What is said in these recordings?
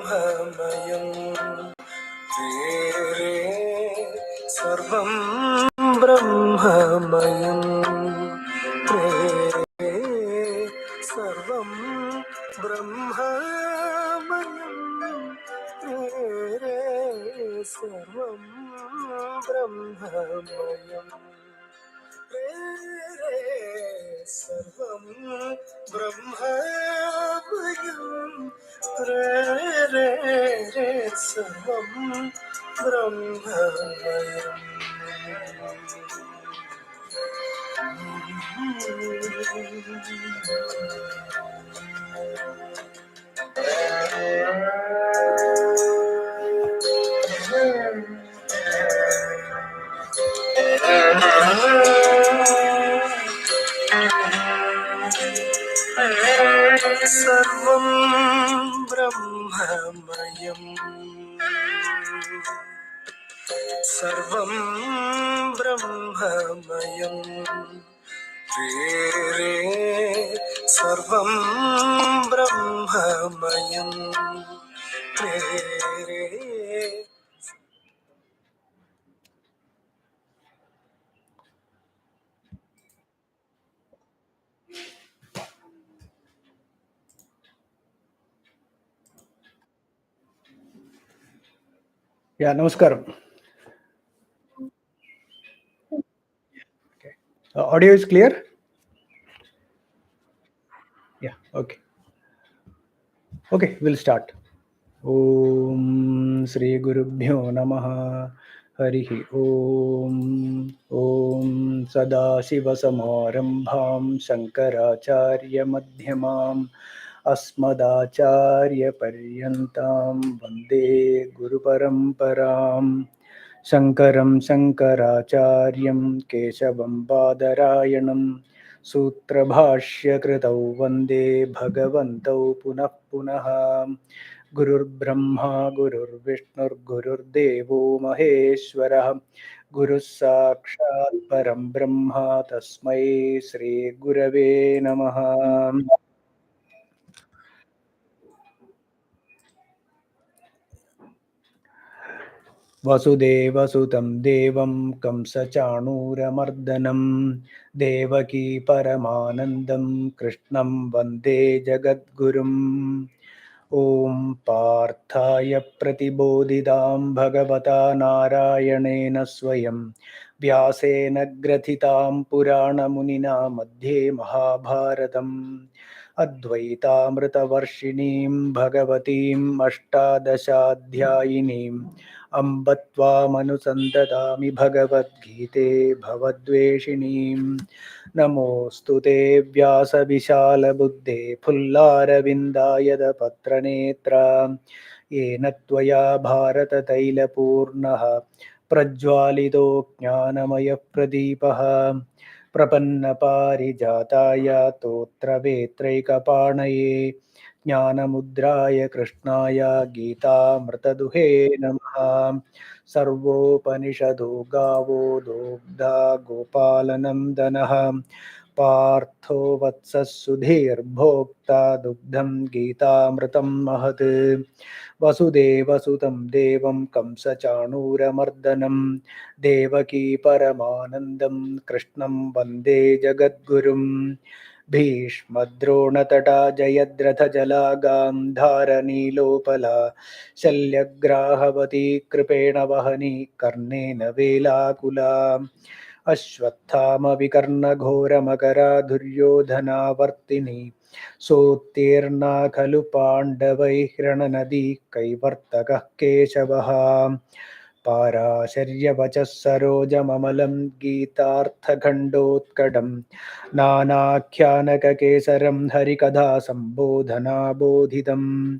ब्रह्ममयं रे सर्वं ब्रह्ममयं रे सर्वं ब्रह्ममयं रे सर्वं ब्रह्ममयं रे सर्वं ब्रह्ममयं रे सर्वं ब्रह्ममयम्. सर्वं ब्रह्ममयं सर्वं ब्रह्ममयं रे सर्वं ब्रह्ममयं रे. Yeah, namaskaram. Okay. Audio is clear? Yeah, okay. Okay, we'll start. Om Shri Gurubhyo Namaha. Harihi Om. Om Sadashivasamarambham Shankaracharya Madhyamam Asmadacharya Paryantam Vande Guru Paramparam Shankaram Shankaracharyam Keshavam Badarayanam Sutrabhashya Kritau Vande Bhagavantau Punah Punaha Gurur Brahma Gurur Vishnur Gurur Devo Maheshwarah Guru Sakshat Param Brahma Tasmai Sri Gurave Namaha. वसुदेवसुतं देवं कंसचाणूरमर्दनं देवकी परमानन्दं कृष्णं वन्दे जगद्गुरुम्. ॐ पार्थाय प्रतिबोधितां भगवता नारायणेन स्वयं व्यासेन ग्रथितां पुराणमुनिना मध्ये महाभारतम् अद्वैतामृतवर्षिणीं भगवतीम् अष्टादशाध्यायिनीम् अम्ब त्वामनुसन्ददामि भगवद्गीते भवद्वेषिणीं. नमोऽस्तु ते व्यासविशालबुद्धे फुल्लारविन्दायतपत्रनेत्र येन त्वया भारततैलपूर्णः प्रज्वालितो ज्ञानमयः प्रदीपः प्रपन्नपारिजाताय तोत्रवेत्रैकपाणये ज्ञानमुद्राय कृष्णाय गीतामृतदुहे नमः. सर्वोपनिषदो गावो दोग्धा गोपालनन्दनः पार्थो वत्सः सुधीर्भोक्ता दुग्धं गीतामृतं महत्. वसुदेवसुतं देवं कंसचाणूरमर्दनं देवकी परमानन्दं कृष्णं वन्दे जगद्गुरुम्. भीष्मद्रोणतटा जयद्रथजला गान्धारनीलोपला शल्यग्राहवती कृपेण वहनी कर्णेन वेलाकुला अश्वत्थामविकर्णघोरमकरा दुर्योधनावर्तिनी सोत्तीर्णा खलु पाण्डवैः कैवर्तकः केशवः. पाराशर्यवचः सरोजममलं गीतार्थखण्डोत्कटं नानाख्यानककेसरं हरिकथा सम्बोधनाबोधितं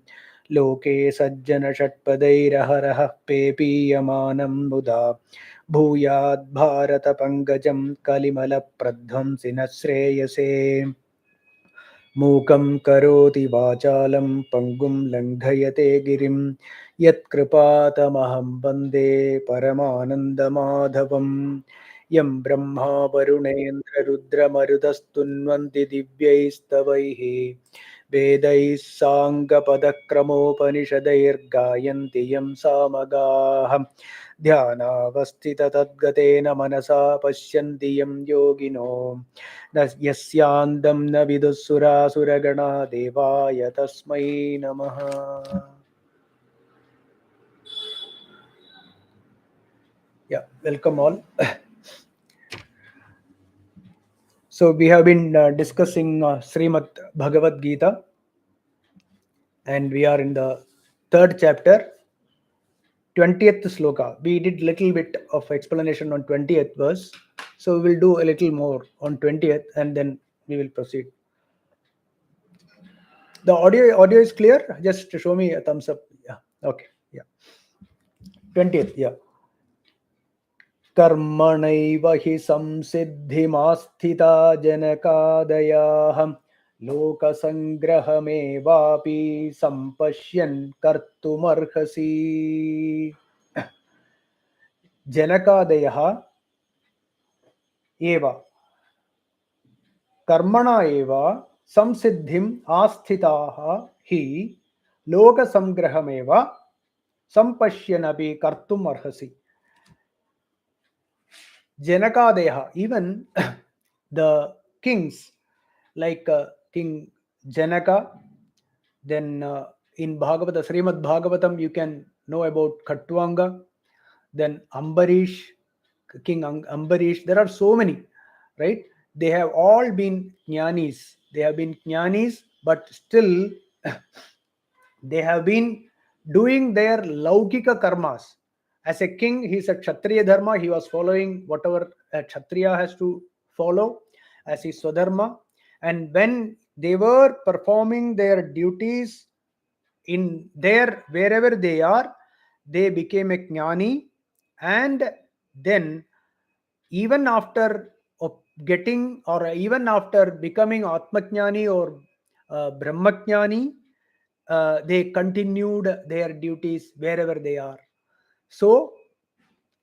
लोके सज्जनषट्पदैरहरः पेपीयमानं मुदा भूयाद्भारतपङ्कजं कलिमलप्रध्वंसिनः श्रेयसे. मूकं करोति वाचालं पङ्गुं लङ्घयते गिरिं यत्कृपातमहं वन्दे परमानन्दमाधवं. यं Brahma वरुणेन्द्ररुद्रमरुतस्तुन्वन्ति दिव्यैस्तवैः Vedais Sangapadakramopanishadairgayanti yam samagah Dhyanavastita tadgatena manasa pashyanti yam yogino yasyandam na vidussura suragana devaya tasmai namaha. Yeah, welcome all. So we have been discussing Srimad Bhagavad Gita, and we are in the third chapter, 20th sloka. We did little bit of explanation on 20th verse, so we will do a little more on 20th, and then we will proceed. The audio is clear. Just show me a thumbs up. Yeah. Okay. Yeah. 20th. Yeah. कर्मणैव हि संसिद्धिमास्थिता जनकादयाः लोकसङ्ग्रहमेवापि सम्पश्यन् कर्तुमर्हसि. जनकादयः एव कर्मणा एव संसिद्धिम् आस्थिताः हि लोकसङ्ग्रहमेव सम्पश्यन् अपि कर्तुम् अर्हसि. Janakadeha, even the kings like King Janaka, then in Bhagavata, Srimad Bhagavatam, you can know about Khatwanga, then Ambarish, King Ambarish. There are so many, right? They have all been jnanis. They have been jnanis, but still they have been doing their laukika karmas. As a king, he is a Kshatriya dharma. He was following whatever a Kshatriya has to follow as his Swadharma. And when they were performing their duties in their wherever they are, they became a Jnani. And then even after getting or even after becoming Atmajnani or Brahmajnani, they continued their duties wherever they are. So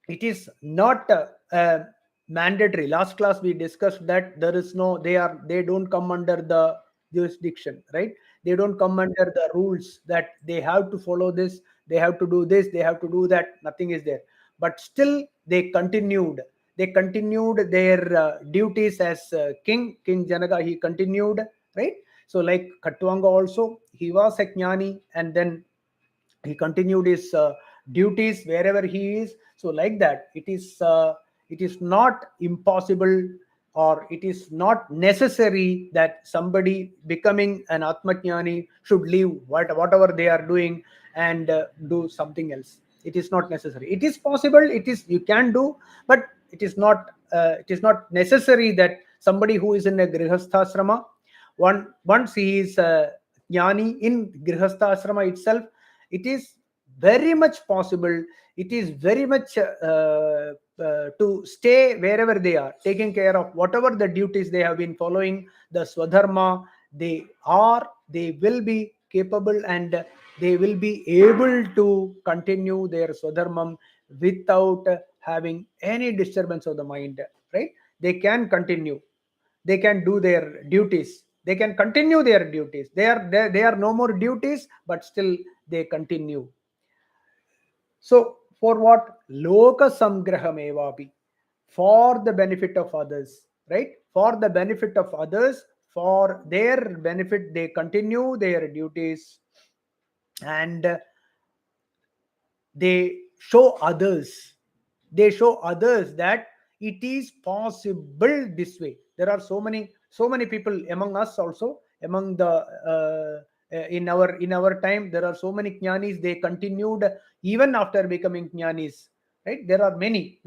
it is not mandatory. Last class we discussed that there is no, they don't come under the jurisdiction, right? They don't come under the rules that they have to follow this, they have to do this, they have to do that. Nothing is there, but still they continued their duties as King Janaka. He continued, right? So like Khatwanga also, he was a jnani, and then he continued his duties wherever he is. So like that, it is not impossible, or it is not necessary that somebody becoming an atmajnani should leave whatever they are doing and do something else. It is not necessary. It is possible, it is, you can do, but it is not necessary that somebody who is in a grihasthasrama, once he is jnani in grihasthasrama itself, it is very much possible, it is very much to stay wherever they are, taking care of whatever the duties they have been following, the swadharma. They will be capable, and they will be able to continue their swadharmam without having any disturbance of the mind, right? They can continue, they can do their duties, they can continue their duties. They are no more duties, but still they continue. So for what? Loka samgraham evapi, for the benefit of others, right? For the benefit of others, for their benefit, they continue their duties, and they show others that it is possible this way. There are so many people among us also, among the in our time, there are so many jnanis. They continued even after becoming jnanis, right? There are many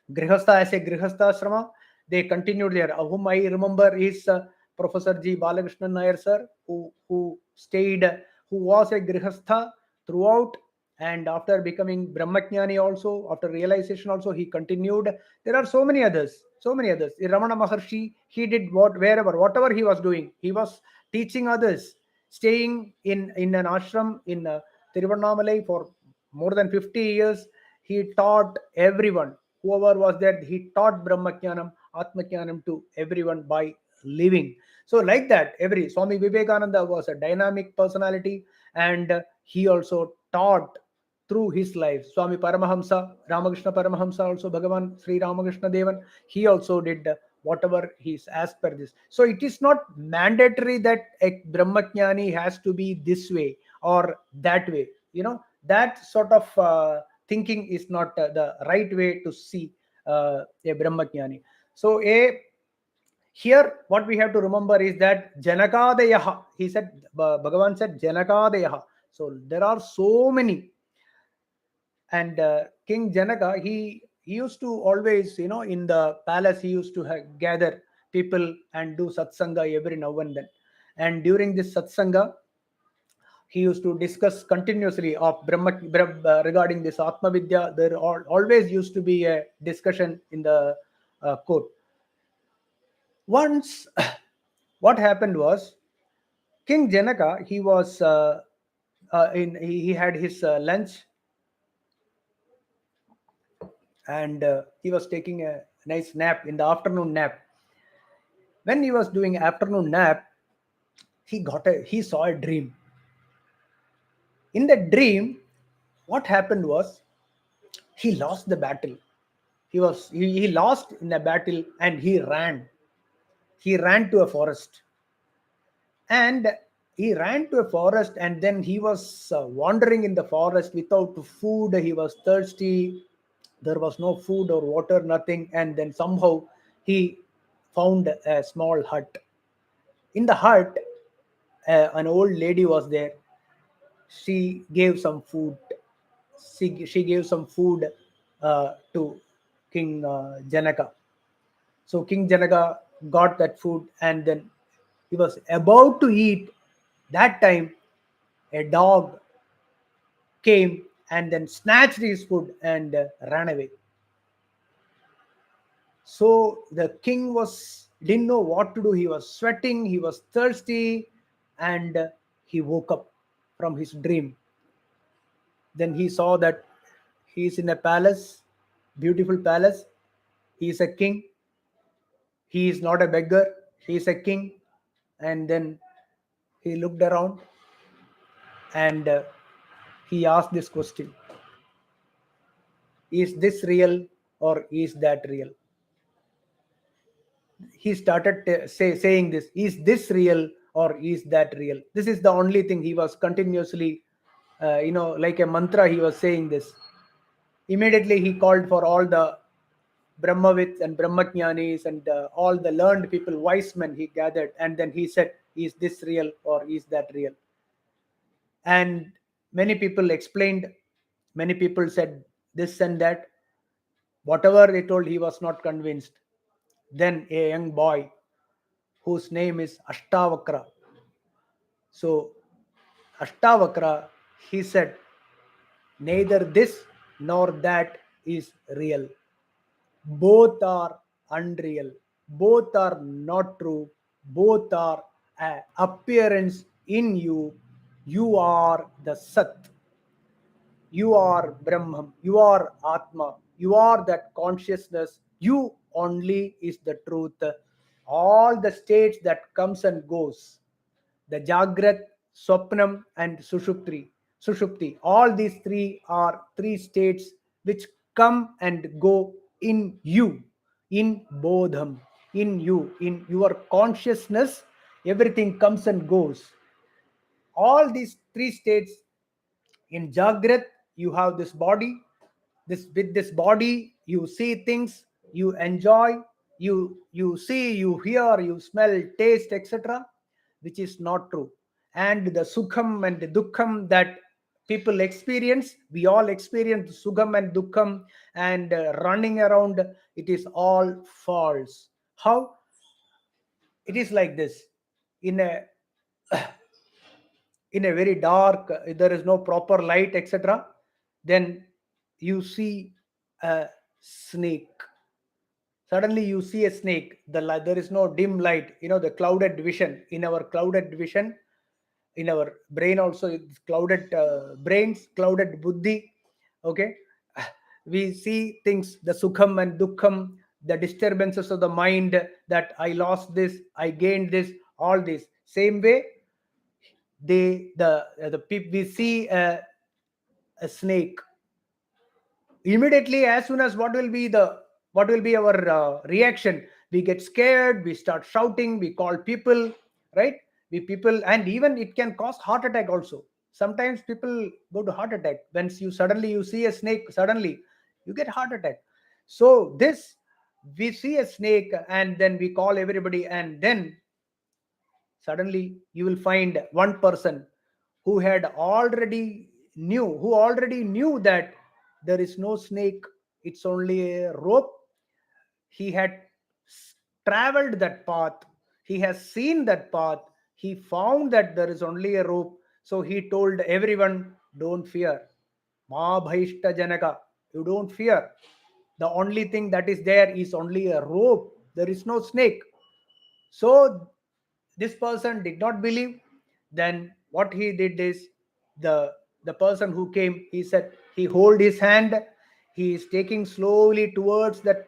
grihastha, as a grihastha ashrama, they continued there. Whom I remember is Professor G. Balakrishnan Nair sir, who stayed, who was a grihastha throughout, and after becoming Brahmajnani also, after realization also, he continued. There are so many others. Ramana Maharshi, he did whatever he was doing, he was teaching others, staying in an ashram in Tiruvannamalai for more than 50 years. He taught everyone, whoever was there, he taught Brahmajnanam, Atmajnanam to everyone by living. So like that, every Swami Vivekananda was a dynamic personality, and he also taught through his life. Swami Paramahamsa, Ramakrishna Paramahamsa, also Bhagavan Sri Ramakrishna Devan, he also did whatever he's as per this. So it is not mandatory that a Brahmajnani has to be this way or that way. That sort of thinking is not the right way to see a Brahmajnani. So here what we have to remember is that Janakadayaha, he said, Bhagavan said Janakadayaha. So there are so many. And King Janaka, he used to always, in the palace, he used to gather people and do satsanga every now and then. And during this satsanga, he used to discuss continuously of regarding this Atma Vidya. There always used to be a discussion in the court. Once, what happened was, King Janaka, he was he had his lunch, and he was taking a nice nap in the afternoon nap. When he was doing afternoon nap, he saw a dream. In the dream, what happened was, he lost the battle. He lost in a battle, and he ran to a forest. And he ran to a forest, and then he was wandering in the forest without food. He was thirsty. There was no food or water, nothing. And then somehow he found a small hut. In the hut, an old lady was there. She gave some food. She gave some food to King Janaka. So King Janaka got that food, and then he was about to eat. That time, a dog came and then snatched his food and ran away. So the king didn't know what to do. He was sweating, he was thirsty, and he woke up from his dream. Then he saw that he is in a palace, beautiful palace. He is a king. He is not a beggar. He is a king. And then he looked around, and he asked this question: is this real or is that real? He started saying this: is this real or is that real? This is the only thing he was continuously, like a mantra, he was saying this. Immediately he called for all the Brahmavits and Brahmajnanis and all the learned people, wise men, he gathered, and then he said, is this real or is that real? And many people explained, many people said this and that. Whatever he told, he was not convinced. Then a young boy whose name is Ashtavakra. So Ashtavakra, he said, neither this nor that is real. Both are unreal. Both are not true. Both are an appearance in you. You are the Sat. You are Brahman. You are Atma. You are that consciousness. You only is the truth. All the states that comes and goes, the Jagrat, Swapnam, and Sushupti. All these three are three states which come and go in you, in Bodham, in you, in your consciousness. Everything comes and goes. All these three states. In Jagrat, you have this body. With this body, you see things, you enjoy, you see, you hear, you smell, taste, etc., which is not true. And the sukham and the dukkham that people experience, we all experience sukham and dukkham, and running around, it is all false. How? It is like this. In a very dark, there is no proper light, etc., then you see a snake. Suddenly you see a snake. There is no dim light, the clouded vision. In our clouded vision, in our brain also, it's clouded brains, clouded buddhi. Okay, we see things, the sukham and dukkham, the disturbances of the mind, that I lost this, I gained this, all this. Same way, the people, we see a snake, immediately as soon as what will be our reaction? We get scared, we start shouting, we call people, right? We people, and even it can cause heart attack also. Sometimes people go to heart attack when you see a snake, suddenly you get heart attack. So this, we see a snake and then we call everybody, and then suddenly you will find one person who already knew that there is no snake, it's only a rope. He had traveled that path, he has seen that path, he found that there is only a rope. So he told everyone, don't fear, ma bhaishta janaka, you don't fear. The only thing that is there is only a rope, there is no snake. So this person did not believe. Then what he did is, the person who came, he said, he hold his hand, he is taking slowly towards that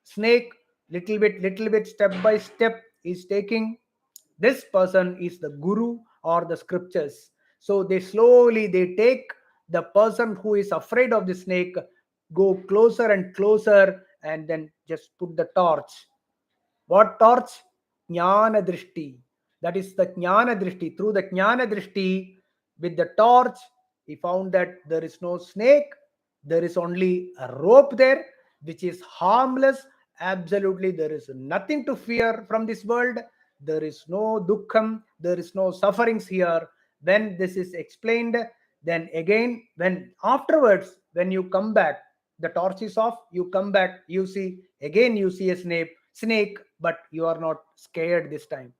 snake, little bit, step by step is taking. This person is the guru or the scriptures. So they take the person who is afraid of the snake, go closer and closer, and then just put the torch. What torch? Jnana drishti. That is the Jnana drishti. Through the Jnana drishti, with the torch, he found that there is no snake, there is only a rope there, which is harmless. Absolutely, there is nothing to fear from this world. There is no dukkham, there is no sufferings here. When this is explained, then again, when afterwards, when you come back, the torch is off, you come back, you see, again you see a snake, but you are not scared this time.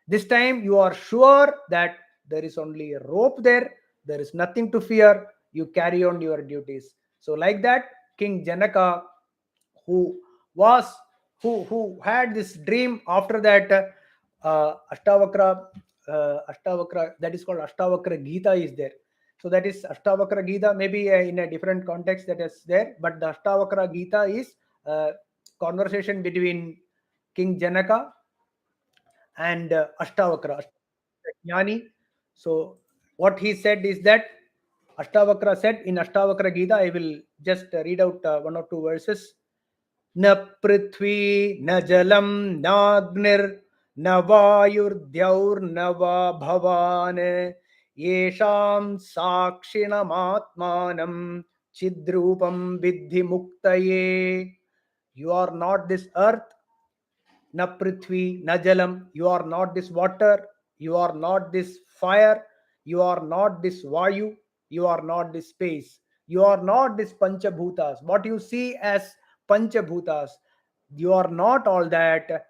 This time you are sure that there is only a rope there, there is nothing to fear, you carry on your duties. So like that, King Janaka, who was who had this dream, after that Ashtavakra, that is called Ashtavakra Gita is there. So that is Ashtavakra Gita, maybe in a different context that is there, but the Ashtavakra Gita is conversation between King Janaka and Ashtavakra Jnani. So what he said is that, Ashtavakra said in Ashtavakra Gita, I will just read out one or two verses. न पृथ्वी न जलम नाग्निर न वायुर्द्यौर्न वा भवान येषां साक्षिणमात्मानं चिद्रूपं विद्धि मुक्तये. You are not this earth, na prithvi, na jalam. You are not this water. You are not this fire. You are not this vayu. You are not this space. You are not this panchabhutas. What you see as panchabhutas, you are not all that.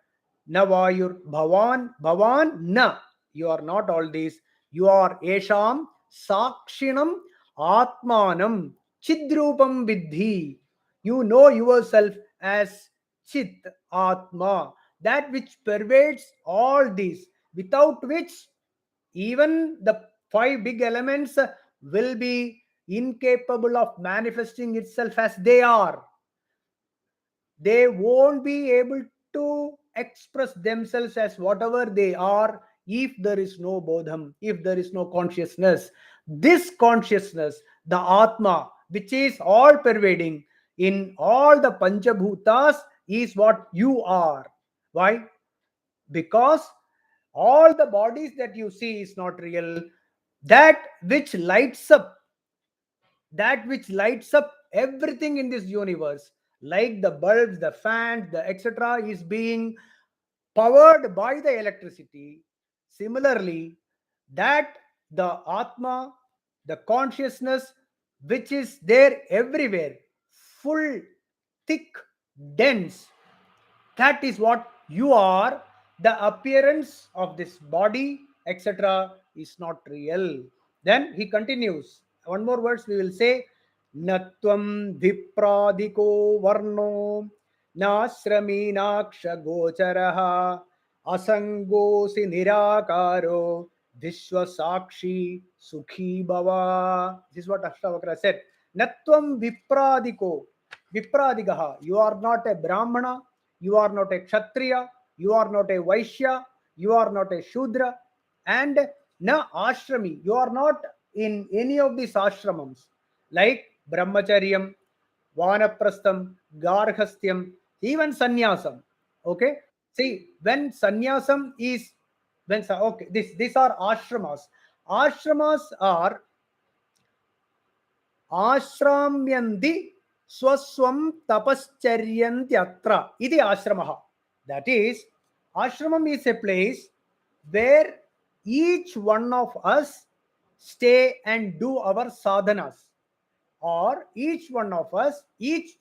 Na vayur bhavan, bhavan na. You are not all this. You are esham sakshinam atmanam chidrupam vidhi. You know yourself as chit atma, that which pervades all these, without which even the five big elements will be incapable of manifesting itself as they are. They won't be able to express themselves as whatever they are if there is no bodham, if there is no consciousness. This consciousness, the Atma, which is all pervading in all the Panchabhutas, is what you are. Why? Because all the bodies that you see is not real. That which lights up, everything in this universe, like the bulbs, the fans, the etc., is being powered by the electricity. Similarly, that the Atma, the consciousness, which is there everywhere, full, thick, dense, that is what you are. The appearance of this body, etc., is not real. Then he continues. One more words we will say. Natvam vipradiko varno nasraminaksha gocharaha asangosi nirakaro vishwasakshi sukhi bhava. This is what Ashtavakra said. Natvam vipradikaha. You are not a brahmana, you are not a kshatriya, you are not a vaishya, you are not a Shudra, and na ashrami, you are not in any of these ashramams like Brahmacharyam, Vanaprastham, Garhastyam, even Sannyasam. Okay, see, when Sannyasam is, okay, these are ashramas. Ashramas are ashramyanti swaswam tapascharyanthyatra. Idi ashramaha. That is, ashramam is a place where each one of us stay and do our sadhanas, or each one of us, each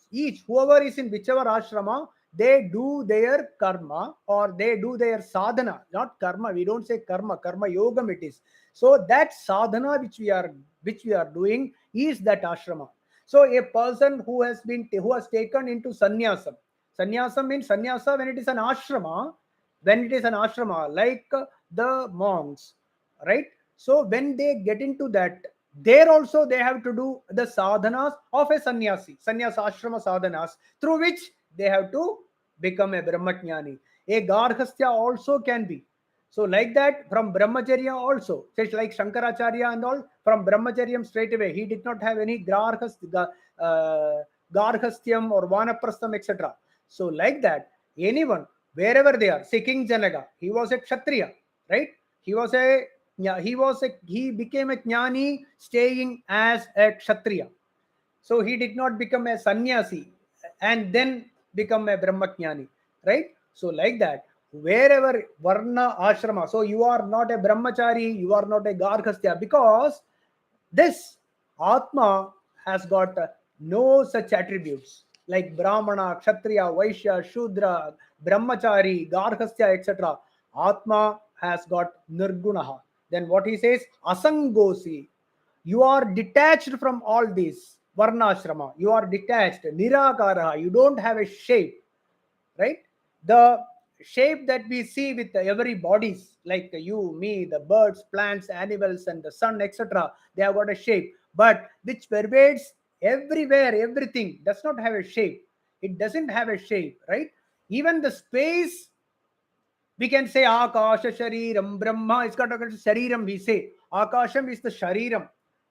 whoever is in whichever ashrama, they do their karma or they do their sadhana. Not karma, we don't say karma yogam it is. So that sadhana which we are doing is that ashrama. So a person who has taken into sannyasam means sannyasa when it is an ashrama, like the monks, right? So when they get into that, there also they have to do the sadhanas of a sannyasa ashrama sadhanas, through which they have to become a brahmajnani. A garhastya also can be. So like that, from brahmacharya also, just like Shankaracharya and all, from brahmacharyam straight away, he did not have any garhastyam or vanaprastham, etc. So like that, anyone, wherever they are, say King Janaka, he was a kshatriya, right? He was a he became a jnani staying as a kshatriya. So he did not become a sannyasi and then become a brahmajnani, right? So like that, wherever varna ashrama, so you are not a brahmachari, you are not a garhastya, because this atma has got no such attributes like brahmana, kshatriya, vaishya, shudra, brahmachari, garhastya, etc. Atma has got nirgunaha. Then what he says, asangosi, you are detached from all these varnashrama, you are detached, nirakara, you don't have a shape, right? The shape that we see with every bodies, like you, me, the birds, plants, animals, and the sun, etc., they have got a shape, but which pervades everywhere, everything does not have a shape. It doesn't have a shape, right? Even the space, we can say akasha shariram brahma, it's got a shariram, we say akasham is the shariram,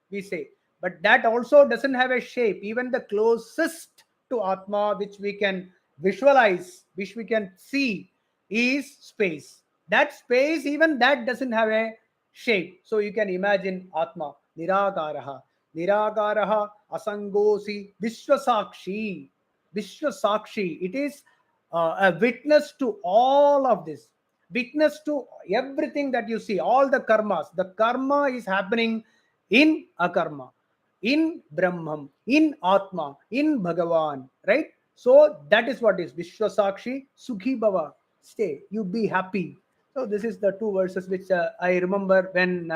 we say, but that also doesn't have a shape. Even the closest to atma which we can visualize, which we can see, is space. That space, even that doesn't have a shape. So you can imagine atma nirakaraha asangosi vishwasakshi. It is a witness to all of this, witness to everything that you see, all the karmas. The karma is happening in akarma, in brahman, in atma, in bhagavan, right? So that is what is vishwasakshi sukhi bhava, stay, you be happy. So this is the two verses which I remember when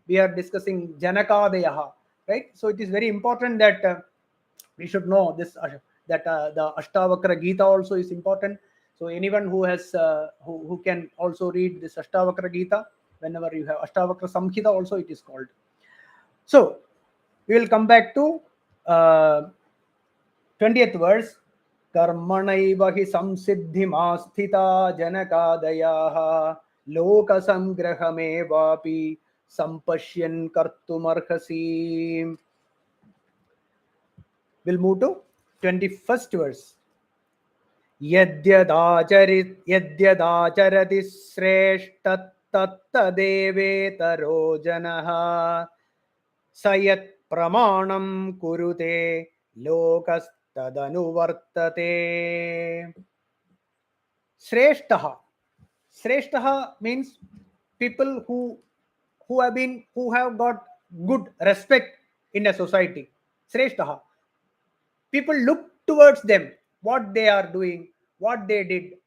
we are discussing janakadayaha, right? So it is very important that we should know this, that the Ashtavakra Gita also is important. So anyone who has who can also read this Ashtavakra Gita, whenever you have Ashtavakra Samhita also it is called. So we will come back to 20th verse. Karmanaiva hi samsiddhimastita janakadayaha loka samgrahamevapi sampashyan kartumarhasi. We'll move to 21st verse. यद्यदाचरति श्रेष्ठतत्तदेवेतरो जनः स यत् प्रमाणं कुरुते लोकस्तदनुवर्तते. Shrestha means people who have got good respect in a society. Shrestha, people look towards them, what they are doing, what they did,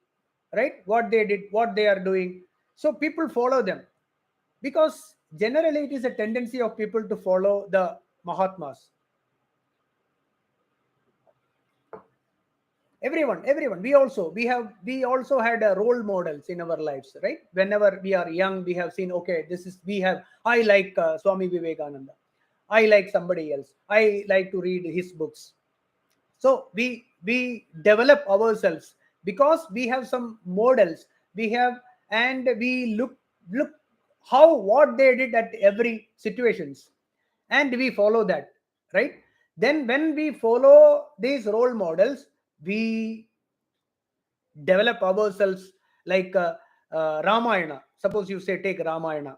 right? What they are doing. So people follow them, because generally it is a tendency of people to follow the Mahatmas. Everyone, we also had role models in our lives, right? Whenever we are young, we have seen, okay, I like Swami Vivekananda, I like somebody else, I like to read his books. So we develop ourselves because we have some models, we have and we look how what they did at every situations, and we follow that, right? Then when we follow these role models, we develop ourselves. Like Ramayana, suppose you say, take Ramayana.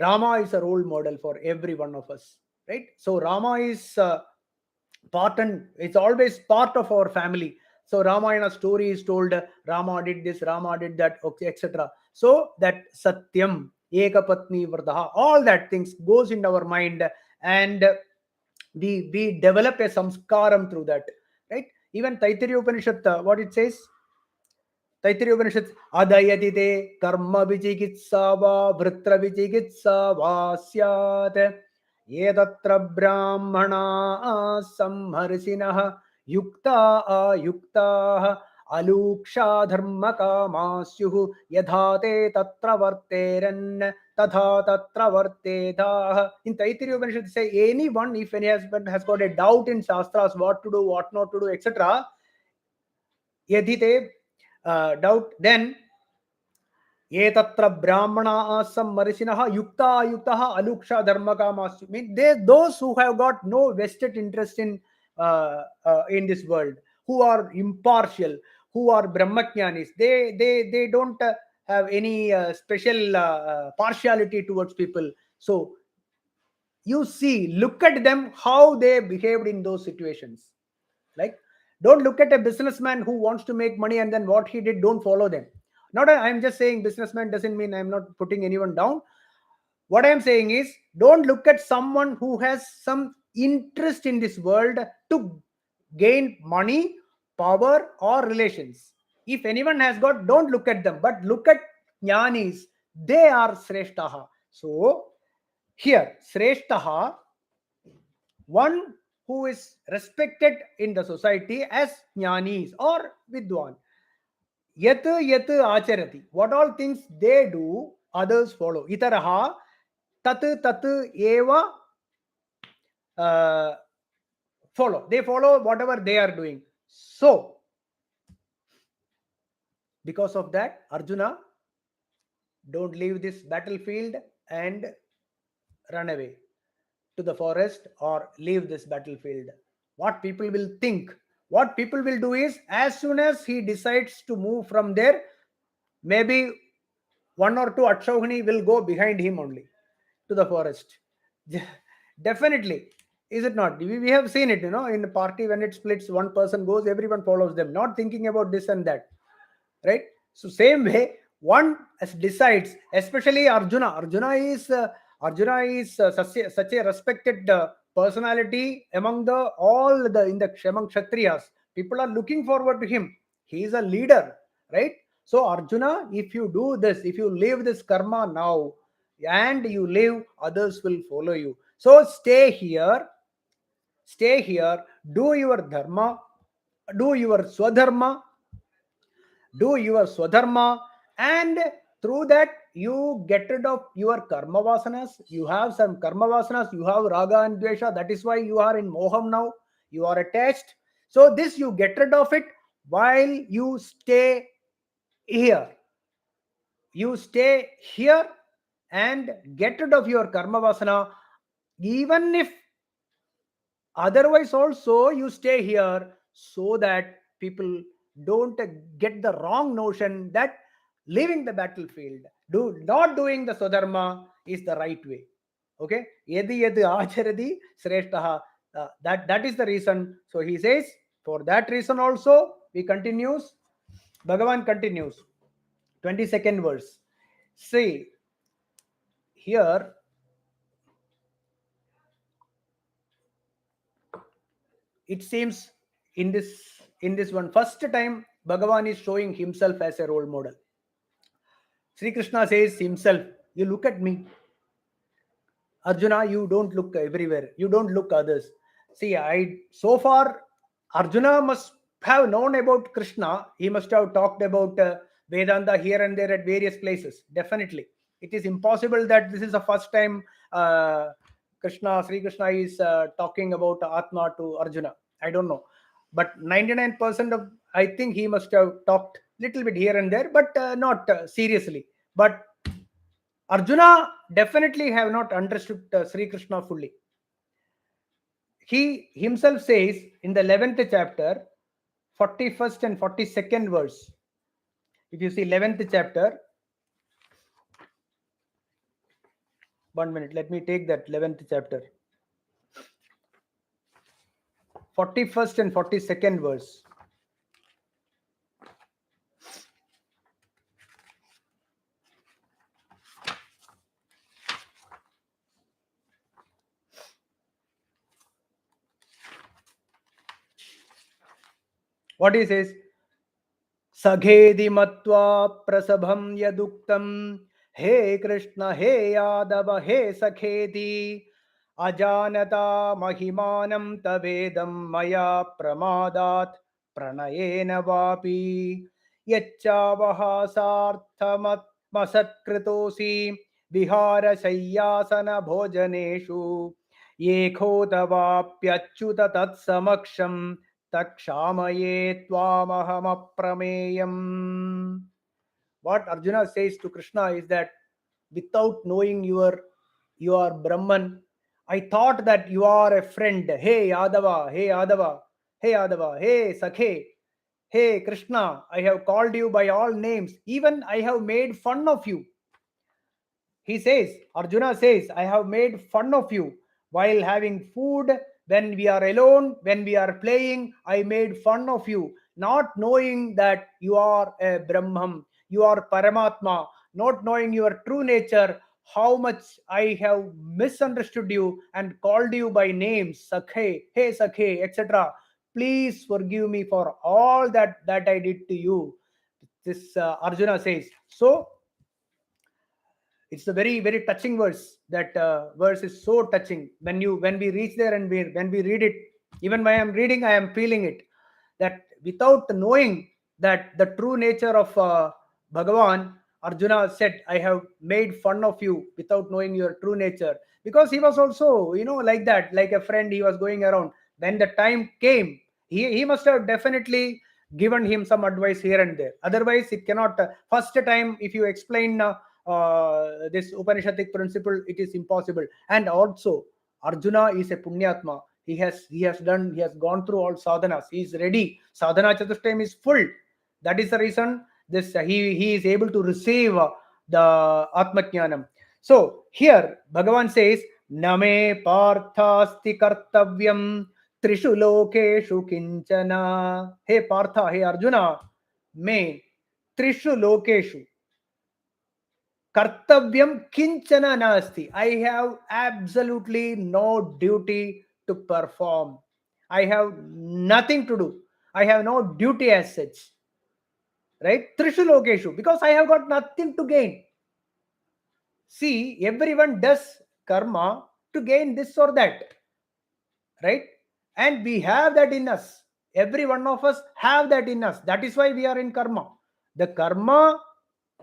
Rama is a role model for every one of us, right? So Rama is part, and it's always part of our family. So Ramayana story is told, Rama did this, Rama did that, okay, etc. So that Satyam, Ekapatni Vrataha, all that things goes in our mind, and we develop a samskaram through that, right? Even Taittiriya Upanishad, what it says, Taittiriya Upanishad, adayati te karma vichikitsa va vritra vichikitsa va syat yedatra brahmana samharsinah yukta ayukta aluksha dharma kamasyuh yadha te tatra varteran tadha tatra vartetah. In Taittiriya Upanishad say, anyone, if any husband has got a doubt in shastras, what to do, what not to do, etc., yadhi te doubt, then ye tatra brahmana asam marisinah yukta ayukta aluksha dharma kamasu. Mean they, those who have got no vested interest in this world, who are impartial, who are brahmajnanis, they don't have any special partiality towards people. So you see, look at them how they behaved in those situations. Like, don't look at a businessman who wants to make money and then what he did, don't follow them. Not I'm just saying businessman doesn't mean I'm not putting anyone down. What I'm saying is, don't look at someone who has some interest in this world to gain money, power, or relations. If anyone has got, don't look at them, but look at jnanis. They are sreshtaha. So here, sreshtaha, one who is respected in the society as jnanis or vidwan. Yat yat acharati. What all things they do, others follow. Itaraha tat tat eva uh, follow. They follow whatever they are doing. So, because of that, Arjuna, don't leave this battlefield and run away to the forest or leave this battlefield. What people will think, what people will do is, as soon as he decides to move from there, maybe one or two Akshauhini will go behind him only to the forest. Definitely. Is it not? We have seen it, in the party when it splits, one person goes, everyone follows them, not thinking about this and that. Right? So same way, one decides, especially Arjuna. Arjuna is such a respected personality among among Kshatriyas. People are looking forward to him. He is a leader, right? So Arjuna, if you do this, if you leave this karma now, and you live, others will follow you. So stay here, do your dharma, do your swadharma, do your swadharma, and through that you get rid of your karma vasanas. You have some karma vasanas, you have raga and dvesha, that is why you are in moham now, you are attached. So this you get rid of it while you stay here. You stay here and get rid of your karma vasana. Even if otherwise also you stay here, so that people don't get the wrong notion that leaving the battlefield, not doing the swadharma is the right way. Okay, yadi yadi acharati sreshtaha. That is the reason. So he says, for that reason also we continues. Bhagavan continues, 22nd verse. See here, it seems in this one, first time Bhagavan is showing himself as a role model. Sri Krishna says himself, you look at me, Arjuna, you don't look everywhere, you don't look others. See, I so far Arjuna must have known about Krishna. He must have talked about Vedanta here and there at various places. Definitely, it is impossible that this is the first time Sri Krishna is talking about Atma to Arjuna. I don't know, but 99% of, I think he must have talked little bit here and there, but not seriously. But Arjuna definitely have not understood Sri Krishna fully. He himself says in the 11th chapter, 41st and 42nd verse. If you see 11th chapter, 1 minute, let me take that 11th chapter, 41st and 42nd verse. What he says, Saghedi matva prasabham yaduktam, he Krishna, he Yadava, he Sakhedi, ajanata mahimanam tavedam maya pramadat pranayena vapi, yachavahasarthamat masatkritosi, vihara sayyasana bhojaneshu, yekhotavapyachyuta tat samaksham takshamaye twamaham aprameyam. What Arjuna says to Krishna is that without knowing you are Brahman, I thought that you are a friend. Hey Yadava, hey Yadava, hey Yadava, hey Sakhe, hey Krishna, I have called you by all names. Even I have made fun of you. He says, Arjuna says, I have made fun of you while having food, when we are alone, when we are playing, I made fun of you, not knowing that you are a Brahman, you are Paramatma, not knowing your true nature, how much I have misunderstood you and called you by names, Sakhe, hey Sakhe, etc. Please forgive me for all that I did to you. This Arjuna says. So it's a very very touching verse. That verse is so touching. When we reach there and when we read it, even when I am reading, I am feeling it, that without knowing that the true nature of Bhagavan, Arjuna said, I have made fun of you without knowing your true nature. Because he was also, like that, like a friend. He was going around. When the time came, he must have definitely given him some advice here and there. Otherwise it cannot, first time if you explain this Upanishadic principle, it is impossible. And also, Arjuna is a Punyatma. He has gone through all sadhanas. He is ready. Sadhana Chatushtayam is full. That is the reason this he is able to receive the Atmajnanam. So here Bhagavan says, Name parthasti kartavyam trishu lokeshu kinchana. Hey Partha, hey Arjuna, me trishu lokeshu kartavyam kinchana nasti. I have absolutely no duty to perform. I have nothing to do. I have no duty as such. Right? Trishu lokeshu, because I have got nothing to gain. See, everyone does karma to gain this or that. Right? And we have that in us. Every one of us have that in us. That is why we are in karma. The karma,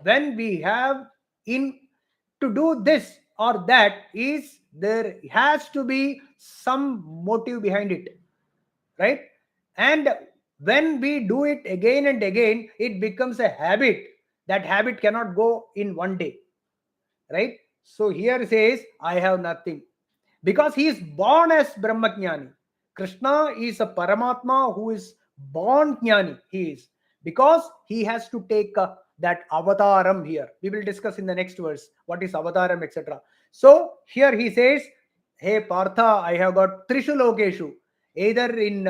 when we have in to do this or that, is there has to be some motive behind it, right? And when we do it again and again, it becomes a habit. That habit cannot go in one day, right? So here it says, I have nothing, because he is born as Brahmajnani. Krishna is a Paramatma who is born Jnani. He is, because he has to take that avataram here. We will discuss in the next verse what is avataram, etc. So here he says, Hey Partha, I have got Trishu Lokeshu, either in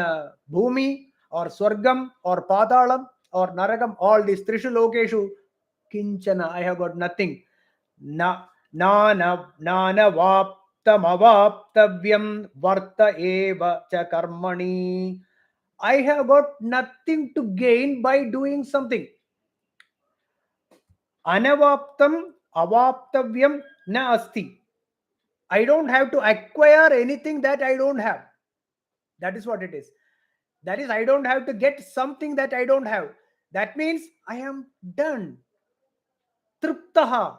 Bhumi or Swargam or Patalam or Naragam, all these Trishu Lokeshu, Kinchana, I have got nothing. Na नानवाप्तमवाप्तव्यम varta eva cha karmani. I have got nothing to gain by doing something. Anavaptam avaptavyam na asti. I don't have to acquire anything that I don't have. That is what it is. That is, I don't have to get something that I don't have. That means I am done. Triptaha.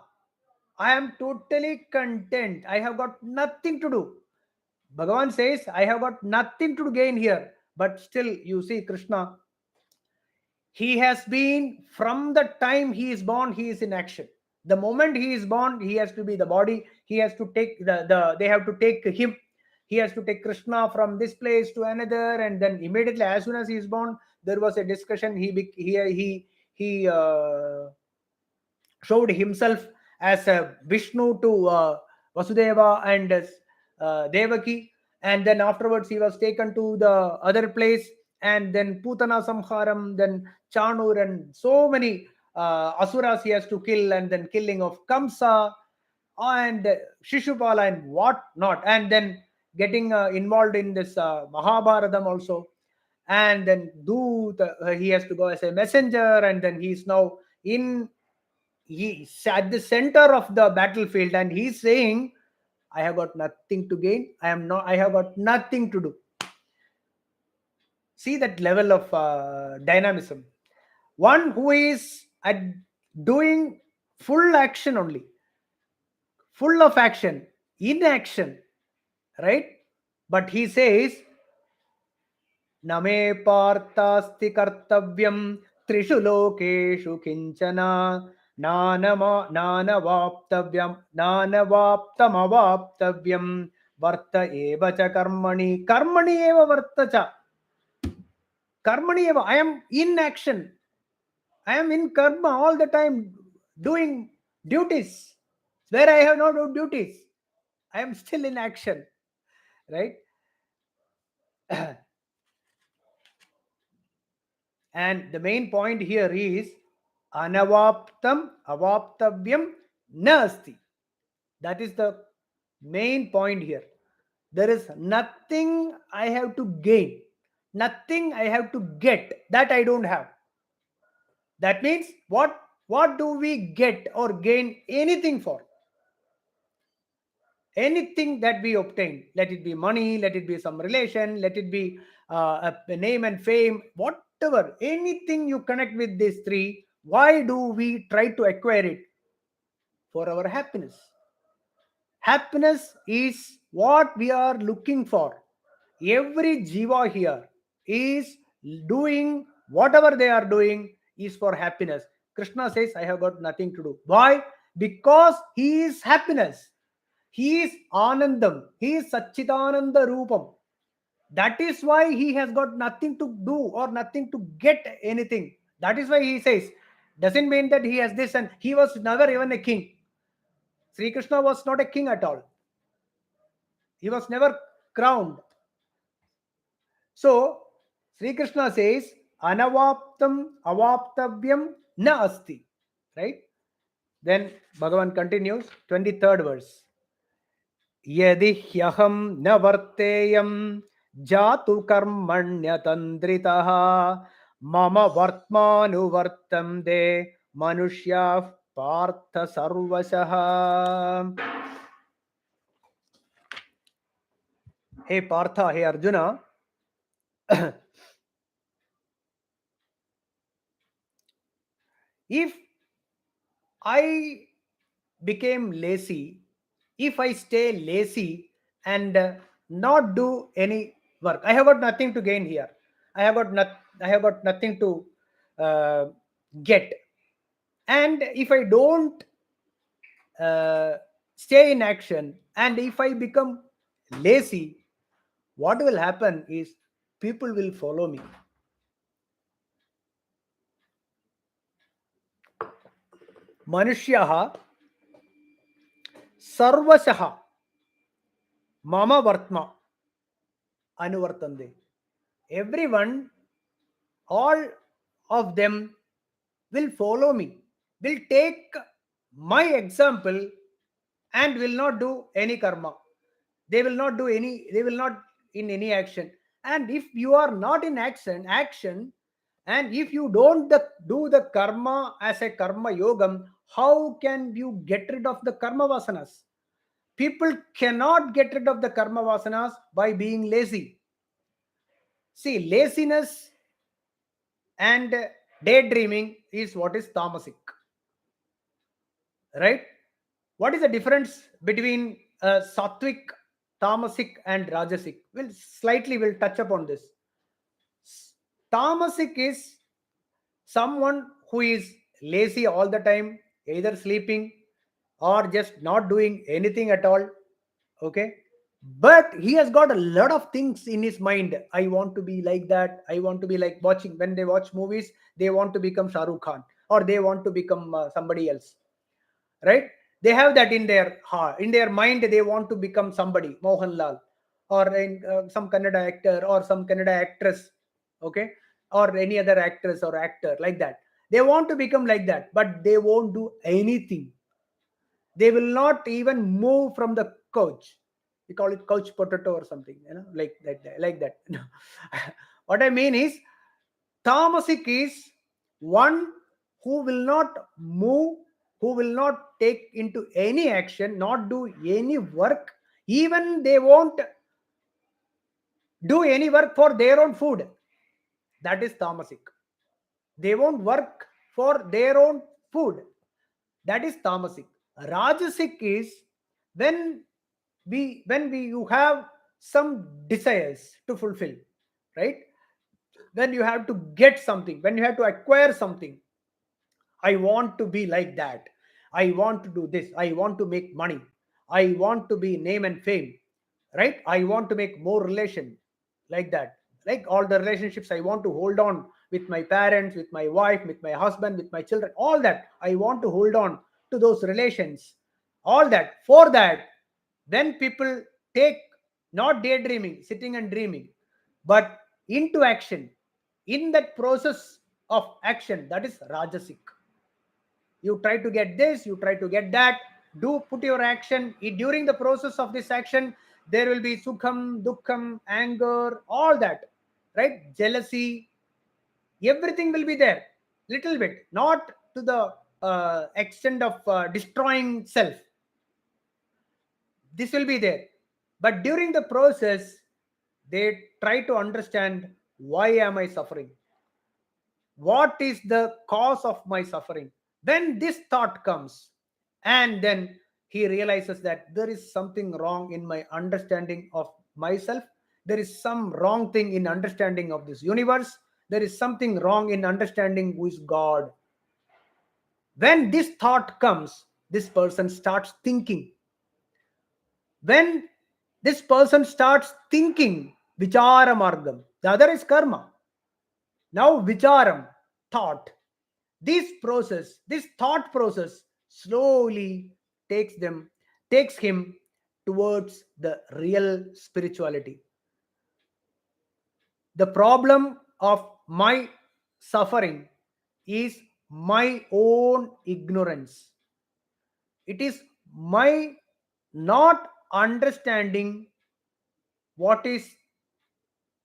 I am totally content. I have got nothing to do. Bhagavan says, I have got nothing to gain here. But still, you see, Krishna, He has been, from the time he is born, he is in action. The moment he is born, he has to be the body. He has to take they have to take him. He has to take Krishna from this place to another, and then immediately, as soon as he is born, there was a discussion. He showed himself as a Vishnu to Vasudeva and Devaki, and then afterwards he was taken to the other place, and then Putana Samharam, then Chanur, and so many asuras he has to kill, and then killing of Kamsa and Shishupala and what not, and then getting involved in this Mahabharatam also, and then he has to go as a messenger, and then he's now in he's at the center of the battlefield, and he's saying, I have got nothing to gain, I have got nothing to do. See that level of dynamism. One who is at doing full action only, full of action, in action, right? But he says, Name parthasti kartavyam trishu lokeshu kinchana nanavaptamavaptavyam varta eva cha karmani eva varta cha karmani eva. I am in action. I am in karma all the time, doing duties where I have no duties. I am still in action, right? And the main point here is anavaptam avaptavyam nasti. That is the main point here. There is nothing I have to gain, nothing I have to get that I don't have. That means what do we get or gain anything for? Anything that we obtain, let it be money, let it be some relation, let it be a name and fame, whatever, anything you connect with these three, why do we try to acquire it? For our happiness. Happiness is what we are looking for. Every jiva here is doing whatever they are doing is for happiness. Krishna says, I have got nothing to do. Why? Because he is happiness. He is Anandam. He is Satchitananda Rupam. That is why he has got nothing to do or nothing to get anything. That is why he says, doesn't mean that he has this, and he was never even a king. Sri Krishna was not a king at all. He was never crowned. So, Sri Krishna says, Anavaptam avaptavyam na asti. Right? Then Bhagavan continues, 23rd verse. यदि ह्यहं न वर्तेयं जातु कर्मण्यतन्द्रितः मम वर्त्मानुवर्तन्ते मनुष्याः पार्थ सर्वशः. Hey Partha, hey Arjuna, if I became lazy, if I stay lazy and not do any work, I have got nothing to gain here. I have got nothing to get. And if I don't stay in action, and if I become lazy, what will happen is people will follow me. Manushyaha sarvashaha mama vartma anuvartande. Everyone, all of them will follow me, will take my example, and will not do any karma. They will not in any action. And if you are not in action, and if you don't do the karma as a karma yogam, how can you get rid of the karma vasanas? People cannot get rid of the karma vasanas by being lazy. See, laziness and daydreaming is what is tamasic, right? What is the difference between sattvic, tamasic, and rajasic? We'll touch upon this. Tamasic is Someone who is lazy all the time, either sleeping or just not doing anything at all, okay, but he has got a lot of things in his mind. I want to be like that. I want to be like, watching when they watch movies, they want to become Shah Rukh Khan, or they want to become somebody else, right? They have that in their heart, in their mind. They want to become somebody, Mohanlal, or in some Kannada actor or some Kannada actress, okay, or any other actress or actor like that. They want to become like that, but they won't do anything. They will not even move from the couch. We call it couch potato or something, like that, like that. What I mean is, tamasic is one who will not move, who will not take into any action, not do any work. Even they won't do any work for their own food. That is tamasic. They won't work for their own food. That is tamasic. Rajasic is when when we you have some desires to fulfill, right? When you have to get something, when you have to acquire something. I want to be like that. I want to do this. I want to make money. I want to be name and fame, right? I want to make more relation, like that. Like all the relationships I want to hold on with my parents, with my wife, with my husband, with my children, all that. I want to hold on to those relations. All that. For that, when people take, not daydreaming, sitting and dreaming, but into action, in that process of action, that is Rajasic. You try to get this, you try to get that, do put your action. During the process of this action, there will be sukham, dukkham, anger, all that, right? Jealousy, everything will be there. Little bit, not to the extent of destroying self. This will be there, but during the process, they try to understand, why am I suffering? What is the cause of my suffering? When this thought comes, and then he realizes that there is something wrong in my understanding of myself, there is some wrong thing in understanding of this universe, there is something wrong in understanding who is God. When this thought comes, this person starts thinking. When this person starts thinking, vichara margam, the other is karma. Now vicharam, thought. This thought process slowly takes him towards the real spirituality. The problem of my suffering is my own ignorance. It is my not understanding what is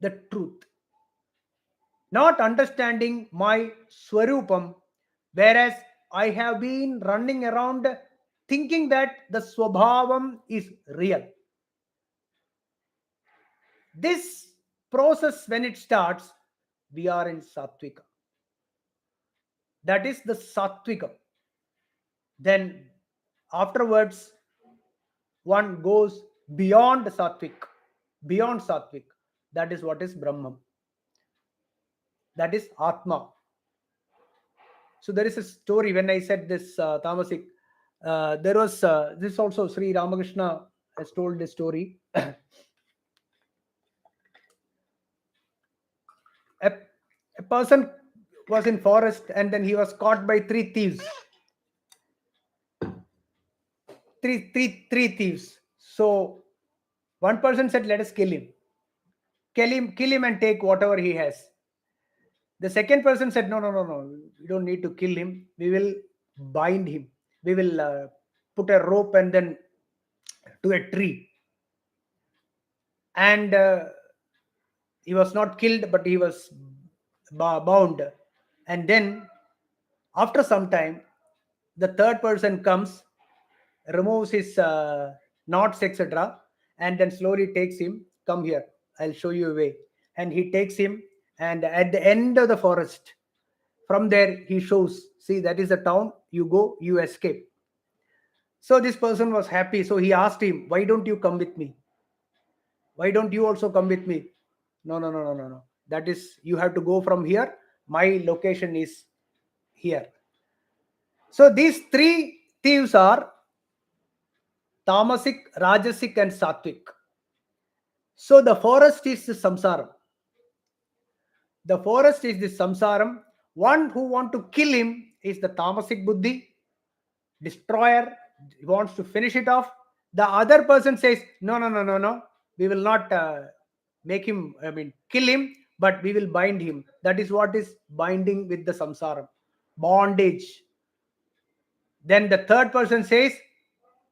the truth, not understanding my swarupam, whereas I have been running around thinking that the swabhavam is real. This process, when it starts, we are in sattvika. That is the sattvika. Then afterwards, one goes beyond sattvic, beyond sattvic. That is what is Brahman. That is Atma. So there is a story when I said this tamasic. There was this also Sri Ramakrishna has told this story. a, a person was in forest and then he was caught by three thieves. Three thieves. So one person said, "Let us kill him. Kill him, and take whatever he has." The second person said, "No, no, no, no. We don't need to kill him. We will bind him. We will put a rope and then to a tree." And he was not killed, but he was bound. And then after some time, the third person comes, removes his knots, etc., and then slowly takes him. "Come here, I'll show you a way." And he takes him, and at the end of the forest, from there he shows, "See, that is the town. You go, you escape." So this person was happy. So he asked him, "Why don't you come with me? Why don't you also come with me?" "No, no, no, no, no, no. That is, you have to go from here. My location is here. So these three thieves are tamasic, rajasic, and sattvic. So the forest is the samsara. The forest is the samsaram. One who want to kill him is the tamasic buddhi, destroyer, wants to finish it off. The other person says, no, no, no, no, no. We will not make him, kill him, but we will bind him. That is what is binding with the samsara, bondage. Then the third person says,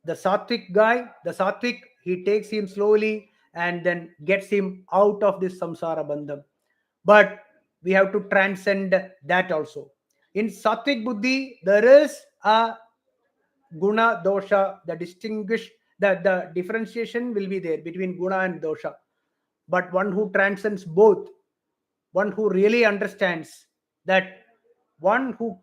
the sattvic guy, the sattvic, he takes him slowly and then gets him out of this samsara bandham. But we have to transcend that also. In sattvic buddhi, there is a guna dosha, the differentiation will be there between guna and dosha. But one who transcends both, one who really understands that, one who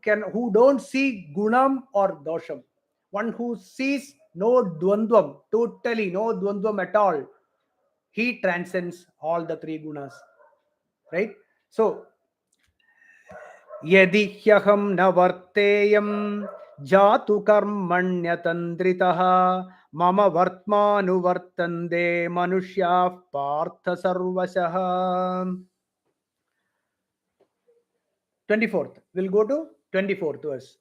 don't see gunam or dosham, one who sees no dvandvam, totally no dvandvam at all, he transcends all the three gunas, right? So यदि ह्यहं न वर्तेयं जातु कर्मण्यतन्द्रितः मम वर्त्मानुवर्तन्ते मनुष्याः पार्थ सर्वशः. 24th. We'll go to 24th verse.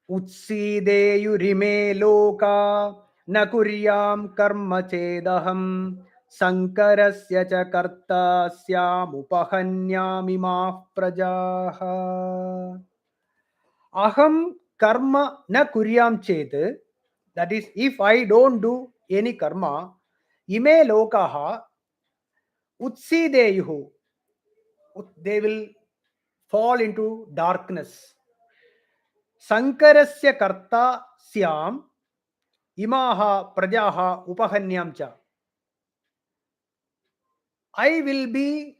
उत्सीदेयुरिमे लोका न कुर्यां कर्म चेदहं संकरस्य च कर्ता स्यामुपहन्यामिमाः प्रजाः. Aham karma na kuryam chet, that is, if I don't do any karma, ime lokaha utsideyuhu, they will fall into darkness. Sankarasya karta syam imaha prajaha upahanyam cha. I will be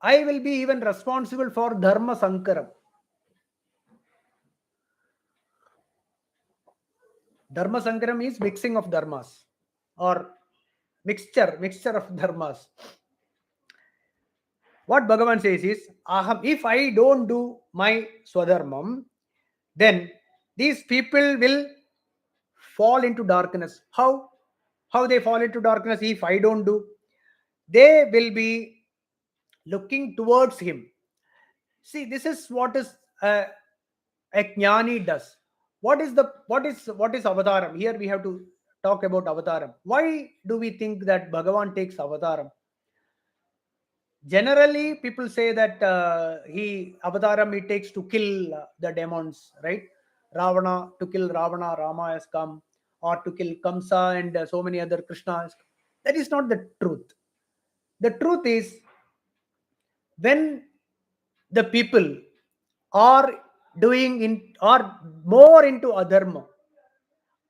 even responsible for dharma sankaram. Dharma sankaram is mixing of dharmas, or mixture of dharmas. What Bhagavan says is, aham, if I don't do my swadharmam, then these people will fall into darkness. How they fall into darkness if I don't do? They will be looking towards him. See, this is what is a jnani does. What is avataram? Here we have to talk about avataram. Why do we think that Bhagavan takes avataram? Generally, people say that avataram he takes to kill the demons, right? Ravana, to kill Ravana, Rama has come, or to kill Kamsa and so many other Krishnas. That is not the truth. The truth is, when the people are more into adharma,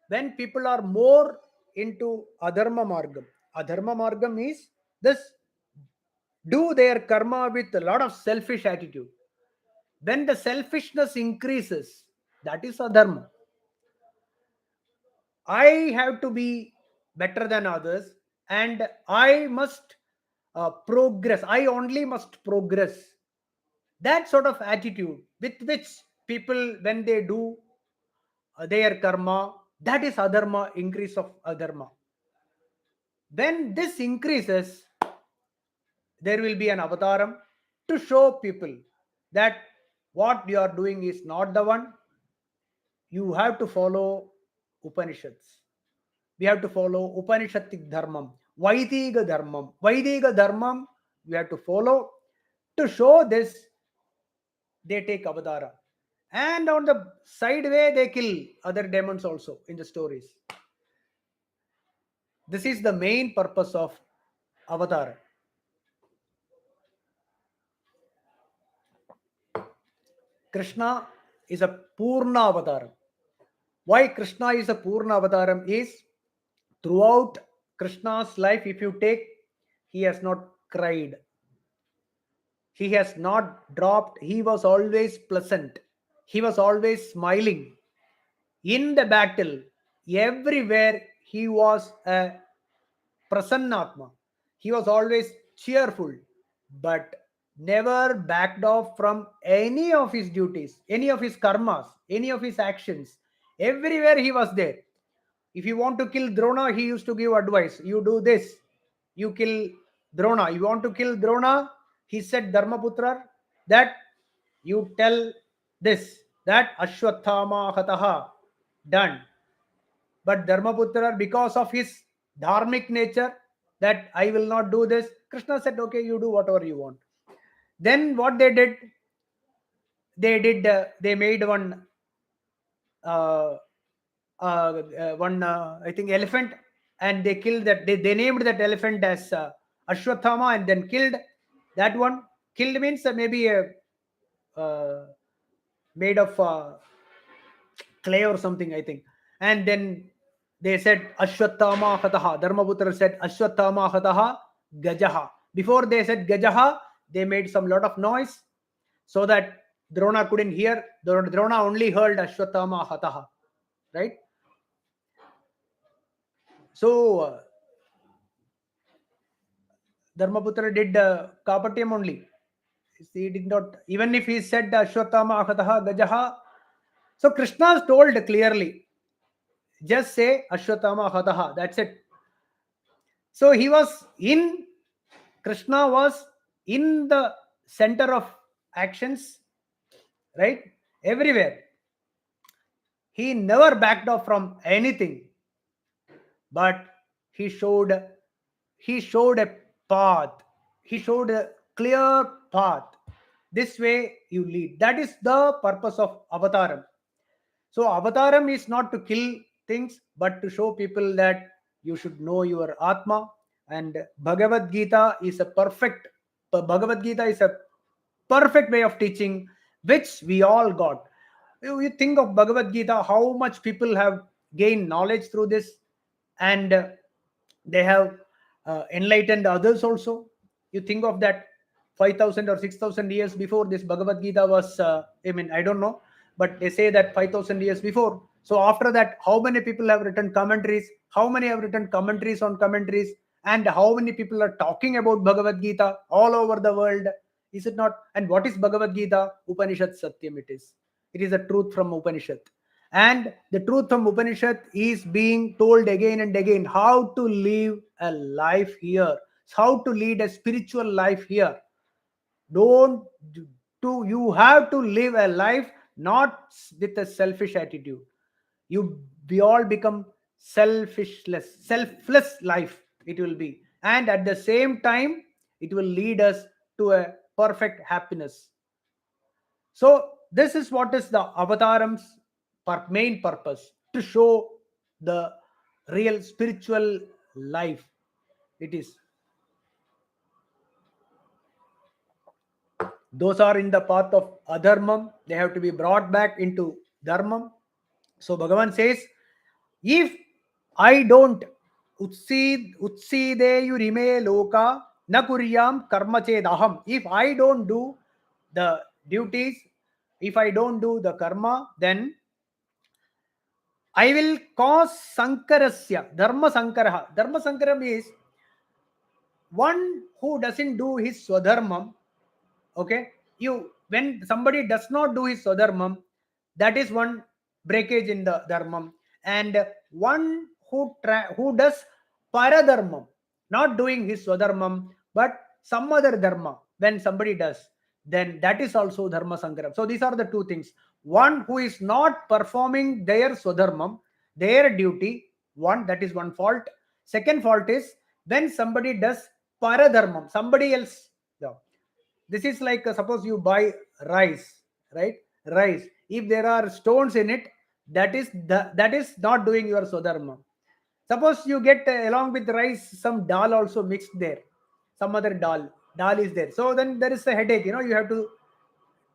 when people are more into adharma margam is this: do their karma with a lot of selfish attitude. When the selfishness increases, that is adharma. I have to be better than others, and I must progress. I only must progress. That sort of attitude with which people, when they do their karma, that is adharma, increase of adharma. When this increases, there will be an avataram to show people that what you are doing is not the one. You have to follow Upanishads. We have to follow Upanishadic dharmam, Vaidiga dharmam. Vaidiga dharmam we have to follow. To show this, they take avatara. And on the side way, they kill other demons also in the stories. This is the main purpose of avatar. Krishna is a Purna avataram. Why Krishna is a Purna avataram is, throughout Krishna's life, if you take, he has not cried. He has not dropped. He was always pleasant. He was always smiling. In the battle, everywhere, he was a Prasannatma. He was always cheerful. But never backed off from any of his duties, any of his karmas, any of his actions. Everywhere he was there. If you want to kill Drona, he used to give advice. You do this, you kill Drona. You want to kill Drona, he said, Dharmaputra, that you tell this, that Ashwathama Hataha, done. But Dharmaputra, because of his dharmic nature, that I will not do this, Krishna said, okay, you do whatever you want. Then what they did, they made uh, one I think elephant, and they killed that. They named that elephant as Ashwathama, and then killed that one. Killed means maybe uh, made of clay or something, I think. And then they said Ashwathama Hataha. Dharmaputra said Ashwathama Hataha Gajaha. Before they said Gajaha, they made some lot of noise so that Drona couldn't hear. Drona only heard Ashwathama Hataha, right? So Dharmaputra did Kapatyam only. He did not, even if he said Ashwathama Ahataha Gajaha. So Krishna told clearly, just say Ashwathama Ahataha. That's it. So he was in, Krishna was in the center of actions, right? Everywhere. He never backed off from anything, but he showed a path. He showed a clear path. This way you lead. That is the purpose of avataram. So avataram is not to kill things, but to show people that you should know your atma. And Bhagavad Gita is a perfect way of teaching, which we all got. You think of Bhagavad Gita, how much people have gained knowledge through this, and they have enlightened others also. You think of that 5,000 or 6,000 years before this Bhagavad Gita was, I don't know, but they say that 5,000 years before. So after that, how many people have written commentaries? How many have written commentaries on commentaries? And how many people are talking about Bhagavad Gita all over the world? Is it not? And what is Bhagavad Gita? Upanishad Satyam it is. It is a truth from Upanishad. And the truth from Upanishad is being told again and again how to live a life here, how to lead a spiritual life here. Don't to You have to live a life not with a selfish attitude. We all become selfless life it will be, and at the same time it will lead us to a perfect happiness. So this is what is the avataram's main purpose, to show the real spiritual life. It is those are in the path of adharmam, they have to be brought back into dharmam. So Bhagavan says, if I don't utsideyurime loka na kuryam karma chedaham, if I don't do the duties, if I don't do the karma, then I will cause sankarasya, dharma sankara. Dharma sankaram is one who doesn't do his swadharmam. Okay, when somebody does not do his swadharmam, that is one breakage in the dharmam. And one who does paradharmam, not doing his swadharmam, but some other dharma, when somebody does, then that is also dharma sankaram. So these are the two things. One who is not performing their swadharmam, their duty, one, that is one fault. Second fault is when somebody does paradharmam, somebody else. Yeah. This is like suppose you buy rice, right? Rice. If there are stones in it, that is not doing your swadharma. Suppose you get along with rice some dal also mixed there, some other dal is there. So then there is a headache. You have to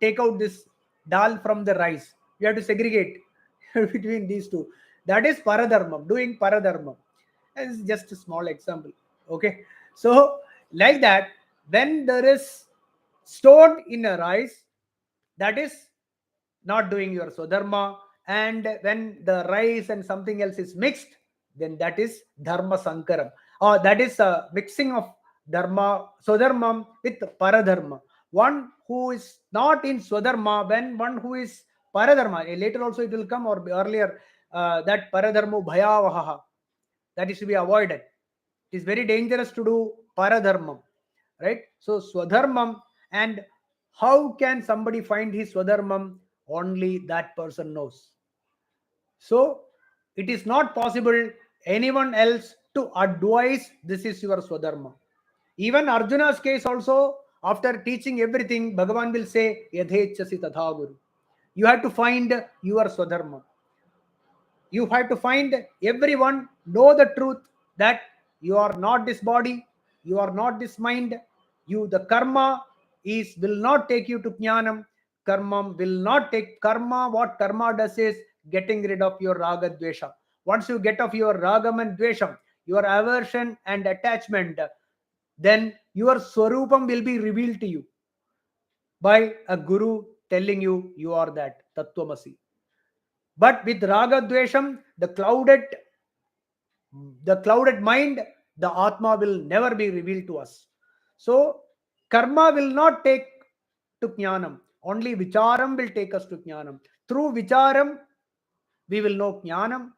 take out this dal from the rice. You have to segregate between these two. That is paradharma, doing paradharma. It's just a small example. Okay. So like that, when there is stone in a rice, that is not doing your swadharma. And when the rice and something else is mixed, then that is dharma sankaram, or that is a mixing of dharma swadharma with paradharma. one who is not in Swadharma, when one who is Paradharma, later also it will come, or earlier, that Paradharmo Bhayavaha, that is to be avoided. It is very dangerous to do Paradharmam, right? So Swadharmam, and how can somebody find his Swadharmam? Only that person knows. So it is not possible anyone else to advise this is your Swadharma. Even Arjuna's case also, after teaching everything, Bhagavan will say, Yadhechasi tatha guru. You have to find your Swadharma. You have to find everyone, know the truth that you are not this body, you are not this mind. You, the karma is will not take you to jnanam. Karma will not take karma. What karma does is getting rid of your raga dvesha. Once you get off your ragam and dvesham, your aversion and attachment, then your swarupam will be revealed to you by a guru telling you you are that tattvamasi. But with raga dvesham, the clouded mind, the atma will never be revealed to us. So karma will not take to jnanam. Only vicharam will take us to jnanam. Through vicharam, we will know jnanam.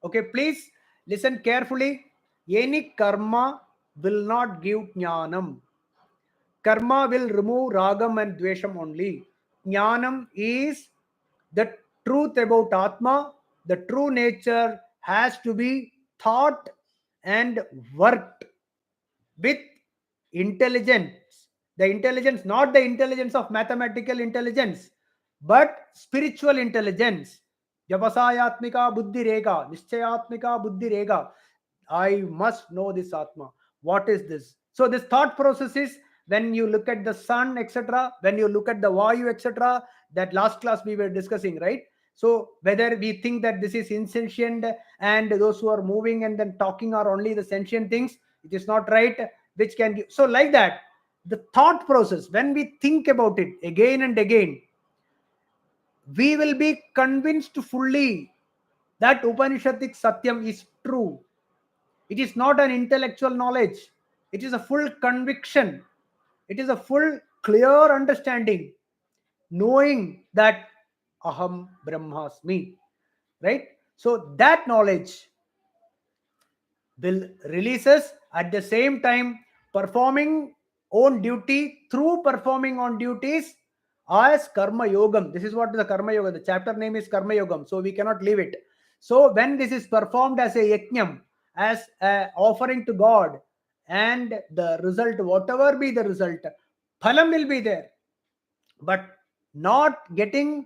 Okay, please listen carefully. Any karma will not give jnanam. Karma will remove ragam and dvesham only. Jnanam is the truth about Atma. The true nature has to be thought and worked with intelligence. The intelligence, not the intelligence of mathematical intelligence, but spiritual intelligence. Javasayatmika buddhi rega, nischayatmika buddhi rega. I must know this Atma. What is this? So this thought process is when you look at the sun, etc., when you look at the Vayu, etc., that last class we were discussing, right? So whether we think that this is insentient and those who are moving and then talking are only the sentient things, it is not right, which can give. So like that, the thought process, when we think about it again and again, we will be convinced fully that Upanishadic Satyam is true. It is not an intellectual knowledge. It is a full conviction. It is a full clear understanding, knowing that Aham Brahmasmi, right? So that knowledge will release us, at the same time performing own duty through performing on duties as karma yogam. This is what the karma yoga, the chapter name is karma yogam, so we cannot leave it. So when this is performed as a yajnam, as a offering to God, and the result, whatever be the result, phalam will be there, but not getting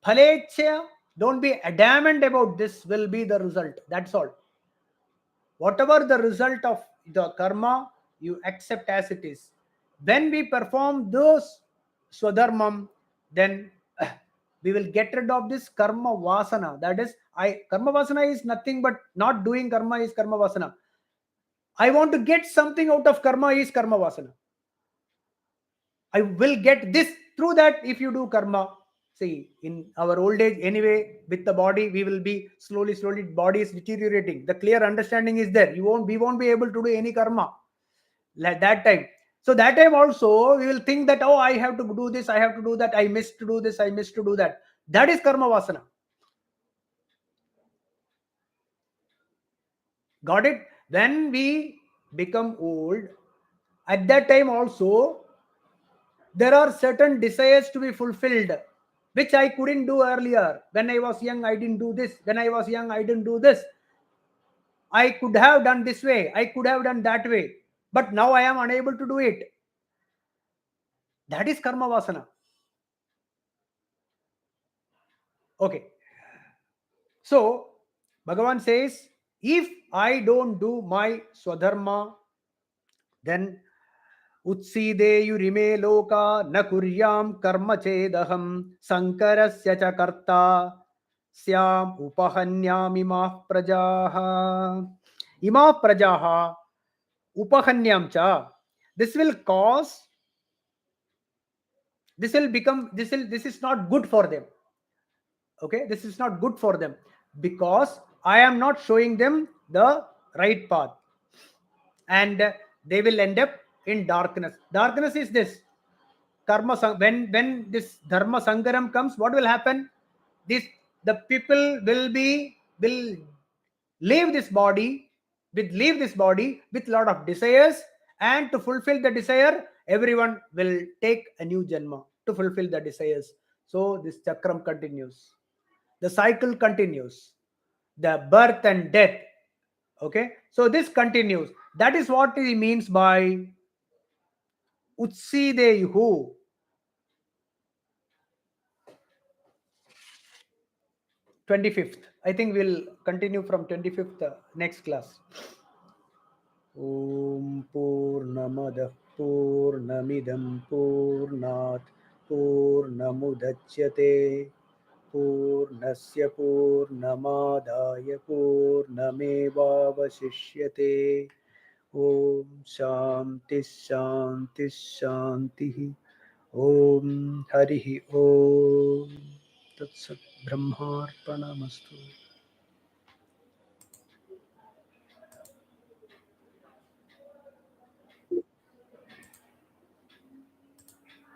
phalechya, don't be adamant about this will be the result. That's all. Whatever the result of the karma, you accept as it is. When we perform those swadharmam, then we will get rid of this karma vasana. That is, karma vasana is nothing but not doing karma is karma vasana. I want to get something out of karma is karma vasana. I will get this through that. If you do karma, see, in our old age anyway, with the body, we will be slowly body is deteriorating. The clear understanding is there. We won't be able to do any karma like that time. So that time also we will think that, oh, I have to do this, I have to do that, I missed to do this, I missed to do that. That is karma vasana. Got it? When we become old, at that time also there are certain desires to be fulfilled, which I couldn't do earlier. When I was young, I didn't do this. When I was young, I didn't do this. I could have done this way. I could have done that way. But now I am unable to do it. That is karma vasana. Okay. So, Bhagavan says, if I don't do my swadharma, then उत्सीदेयुरिमे लोका न कुर्याम कर्म चेदहम संकरस्य च कर्ता स्याम उपहन्यामिमाः प्रजाः इमाः प्रजाः उपहन्याम च. This will cause, this is not good for them. Okay, this is not good for them because I am not showing them the right path, and they will end up in darkness. Darkness is this: when this dharma sangaram comes, what will happen? This the people will leave this body with lot of desires, and to fulfill the desire, everyone will take a new janma to fulfill the desires. So this chakram continues, the cycle continues, the birth and death. Okay, so this continues. That is what he means by Utsidehu. 25th. I think we'll continue from 25th next class. Om Purnamadah Purnamidam Purnat Purnamudachyate Purnasya Purnamadaya Purnamevavashishyate. Om Shanti Shanti Shanti. Om Harihi Om Tatsat Brahmarpanamastu.